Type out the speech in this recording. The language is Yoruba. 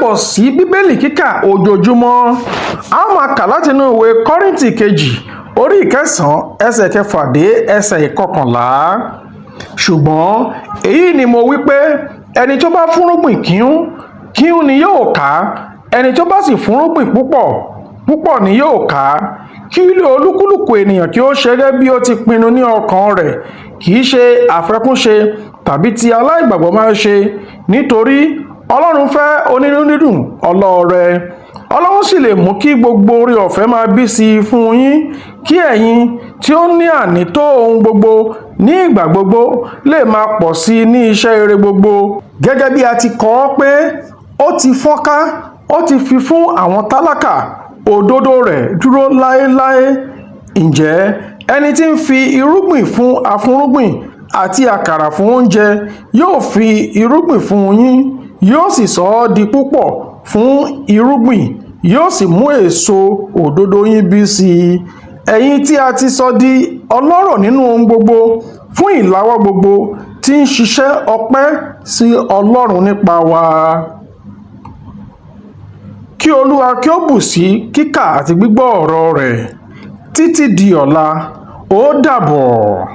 káàbọ̀ sí bíbélì kíkà ojoojúmọ́. A máa kà láti inú ìwé Ko Ri Nti kejì orí ìkẹsàn-án ẹsẹ̀ kẹfà dé ẹsẹ̀ ìkọkànlá. Ṣùgbọ́n èyí ni mo wí pé ẹni tó bá fúnrúgbìn kíun ni yóò ká, ẹni tó bá sì fúnrúgbìn púpọ̀ ni yóò ká. Kí ilé olúkúlùkù ènìyàn kí ó ṣe gẹ́gẹ́ bí ó ti pinnu ní ọkàn rẹ̀, kì í ṣe àfẹ́kúnṣe tàbí ti alaigbọdọ máa ṣe, nítorí Ọlọ́run fẹ́ oninudidun ọlọrẹ. Ọlọ́run sì lè mú kí gbogbo ore-ọfẹ máa bisi fún yín, kí ẹ̀yin tí ó ní anito ohun gbogbo ní nigbagbogbo lè máa pọ̀ sí ní iṣẹ́ rere gbogbo. Gẹ́gẹ́ bí a ti kọ ọ́ pé ó ti fọnka, ó ti fifun àwọn talakà, òdodo rẹ̀ dúró láéláé. Ǹjẹ́ ẹni tí ń fi irúgbìn fún afúnrúgbìn àti àkàrà fún oúnjẹ yóò fi irúgbìn fún yín, yóò sì sọ ọ́ di púpọ̀ fún irúgbìn, yóò sì mú èso òdodo yín bí sí i. Ẹ̀yin tí a ti sọ di ọlọ́rọ̀ nínú ohun gbogbo fún ìláwọ́ gbogbo, tí ń ṣiṣẹ́ ọpẹ́ sí Ọlọ́run nípa wa. Kí Olúwa kí ó bù sí kíkà àti gbígbọ́ ọ̀rọ̀ rẹ̀. Títí di ọ̀la, ó dàbọ̀.